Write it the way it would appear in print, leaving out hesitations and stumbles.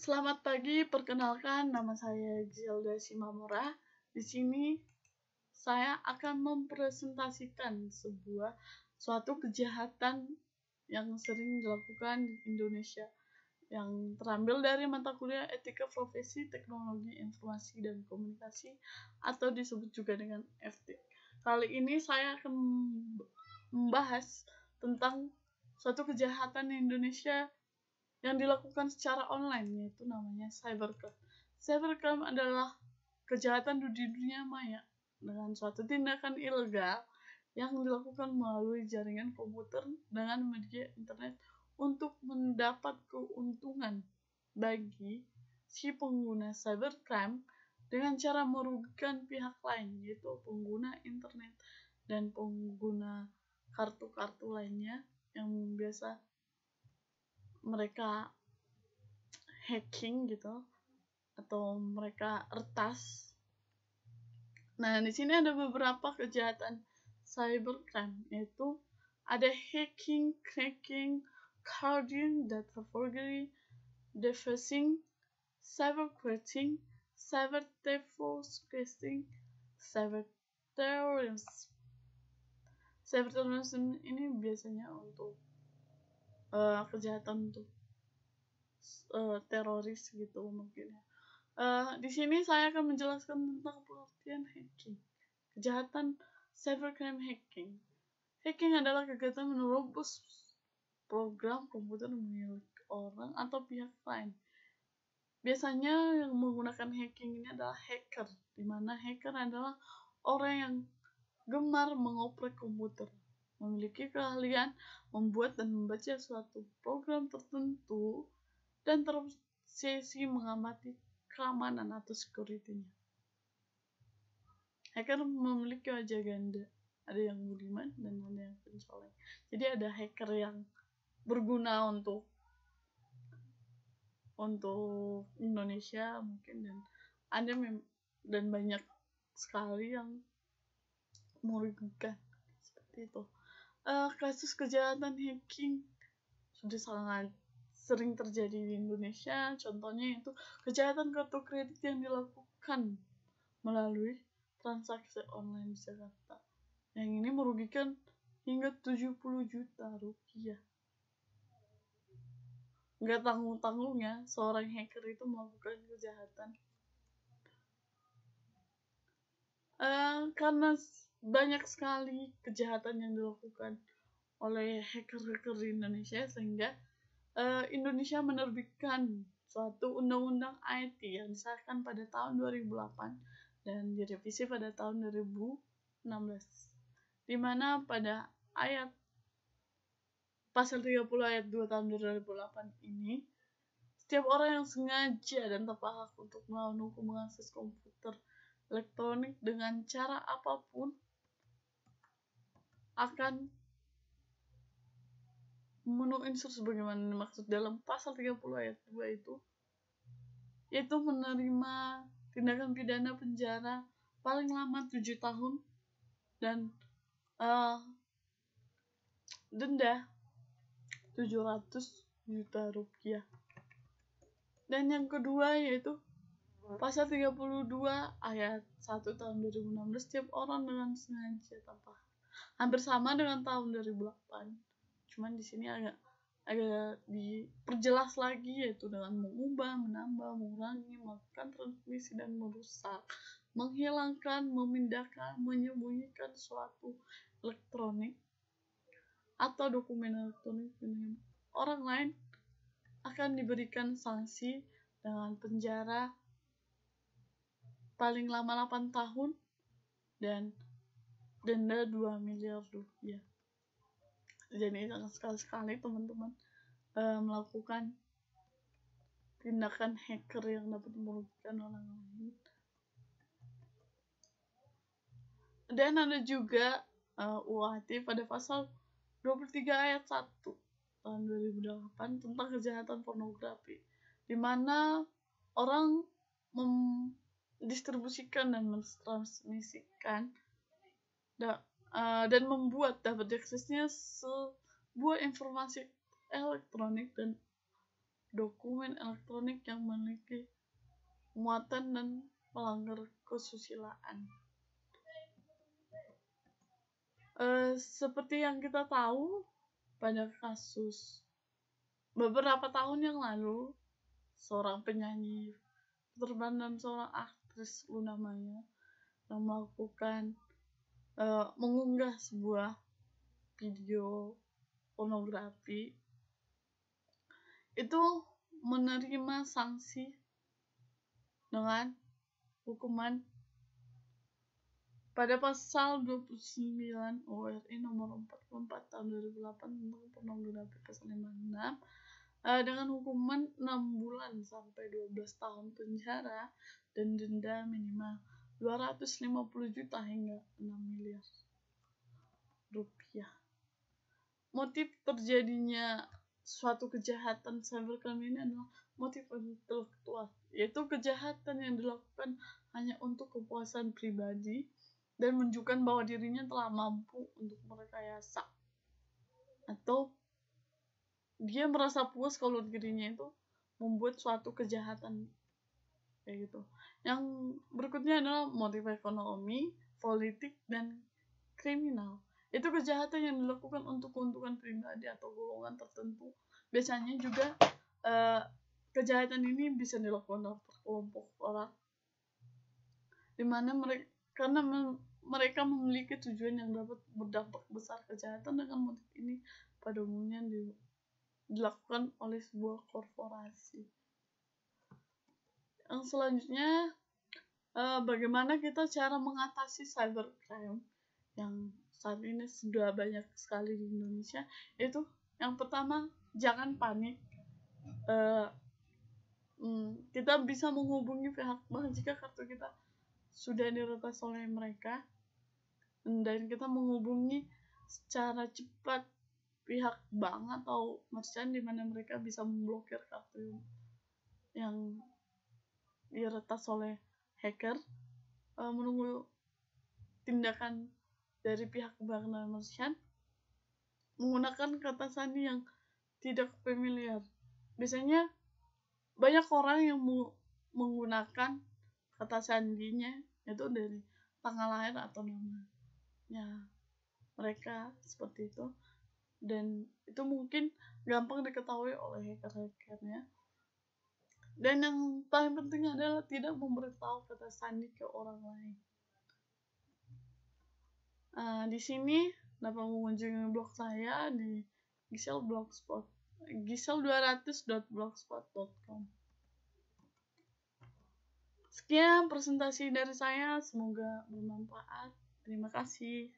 Selamat pagi, perkenalkan nama saya Gilda Simamora. Di sini saya akan mempresentasikan suatu kejahatan yang sering dilakukan di Indonesia yang terambil dari mata kuliah Etika Profesi Teknologi Informasi dan Komunikasi atau disebut juga dengan FT. Kali ini saya akan membahas tentang suatu kejahatan di Indonesia yang dilakukan secara online, yaitu namanya cybercrime. Cybercrime adalah kejahatan di dunia maya dengan suatu tindakan ilegal yang dilakukan melalui jaringan komputer dengan media internet untuk mendapat keuntungan bagi si pengguna cybercrime dengan cara merugikan pihak lain, yaitu pengguna internet dan pengguna kartu-kartu lainnya yang biasa mereka hacking gitu atau mereka retas. Nah, di sini ada beberapa kejahatan cybercrime, yaitu ada hacking, cracking, carding, data forgery, defacing, cybercrime, cyber theft, cyber terrorism. Cyber terrorism ini biasanya untuk kejahatan untuk teroris gitu mungkin ya. Di sini saya akan menjelaskan tentang pengertian hacking. Kejahatan cybercrime hacking. Hacking adalah kegiatan menerobos program komputer milik orang atau pihak lain. Biasanya yang menggunakan hacking ini adalah hacker, di mana hacker adalah orang yang gemar mengoprek komputer, memiliki keahlian membuat dan membaca suatu program tertentu, dan terobsesi mengamati keamanan atau security-nya. Hacker memiliki wajah ganda, ada yang budiman dan ada yang pencoleng. Jadi ada hacker yang berguna untuk Indonesia mungkin, dan ada dan banyak sekali yang merugikan seperti itu. Kasus kejahatan hacking sudah sangat sering terjadi di Indonesia. Contohnya itu kejahatan kartu kredit yang dilakukan melalui transaksi online di Jakarta. Yang ini merugikan hingga 70 juta rupiah. Nggak tanggung-tanggung ya, seorang hacker itu melakukan kejahatan. Karena banyak sekali kejahatan yang dilakukan oleh hacker-hacker di Indonesia, sehingga Indonesia menerbitkan suatu undang-undang IT yang disahkan pada tahun 2008 dan direvisi pada tahun 2016, di mana pada pasal 30 ayat 2 tahun 2008 ini, setiap orang yang sengaja dan tanpa hak untuk melawan hukum mengakses komputer elektronik dengan cara apapun akan memenuhi unsur sebagaimana dimaksud dalam pasal 30 ayat 2 itu, yaitu menerima tindakan pidana penjara paling lama 7 tahun dan denda 700 juta rupiah. Dan yang kedua yaitu pasal 32 ayat 1 tahun 2016, setiap orang dengan sengaja tanpa, hampir sama dengan tahun 2008. Cuman di sini agak diperjelas lagi, yaitu dengan mengubah, menambah, mengurangi, melakukan transmisi dan merusak, menghilangkan, memindahkan, menyembunyikan suatu elektronik atau dokumen elektronik dengan orang lain akan diberikan sanksi dengan penjara paling lama 8 tahun dan denda 2 miliar rupiah. Jadi sangat sekali teman-teman melakukan tindakan hacker yang dapat merugikan orang lain. Dan ada juga UHT pada pasal 23 ayat 1 tahun 2008 tentang kejahatan pornografi, di mana orang mendistribusikan dan mentransmisikan dan membuat dapat diaksesnya sebuah informasi elektronik dan dokumen elektronik yang memiliki muatan dan melanggar kesusilaan. Seperti yang kita tahu, pada kasus beberapa tahun yang lalu, seorang penyanyi terkenal dan seorang aktris Luna Maya yang melakukan mengunggah sebuah video pornografi itu menerima sanksi dengan hukuman pada pasal 29 URI nomor 44 tahun 2008 tentang pornografi pasal 56 dengan hukuman 6 bulan sampai 12 tahun penjara dan denda minimal 250 juta hingga 6 miliar rupiah. Motif terjadinya suatu kejahatan cybercrime ini adalah motif intelektual, yaitu kejahatan yang dilakukan hanya untuk kepuasan pribadi dan menunjukkan bahwa dirinya telah mampu untuk merekayasa, atau dia merasa puas kalau dirinya itu membuat suatu kejahatan kayak gitu. Yang berikutnya adalah motif ekonomi, politik, dan kriminal. Itu kejahatan yang dilakukan untuk keuntungan pribadi atau golongan tertentu. Biasanya juga kejahatan ini bisa dilakukan oleh kelompok orang, dimana mereka memiliki tujuan yang dapat berdampak besar. Kejahatan dengan motif ini pada umumnya dilakukan oleh sebuah korporasi. Yang selanjutnya, bagaimana kita cara mengatasi cybercrime yang saat ini sudah banyak sekali di Indonesia. Itu yang pertama, jangan panik. Kita bisa menghubungi pihak bank jika kartu kita sudah diretas oleh mereka, dan kita menghubungi secara cepat pihak bank atau merchant di mana mereka bisa memblokir kartu yang diretas oleh hacker, menunggu tindakan dari pihak bank dan merchant, menggunakan kata sandi yang tidak familiar. Biasanya banyak orang yang menggunakan kata sandinya itu dari tanggal lahir atau namanya mereka seperti itu, dan itu mungkin gampang diketahui oleh hacker-hackernya. Dan yang paling penting adalah tidak memberitahu kata sandi ke orang lain. Di sini dapat mengunjungi blog saya di gisel200.blogspot.com. Sekian presentasi dari saya, semoga bermanfaat. Terima kasih.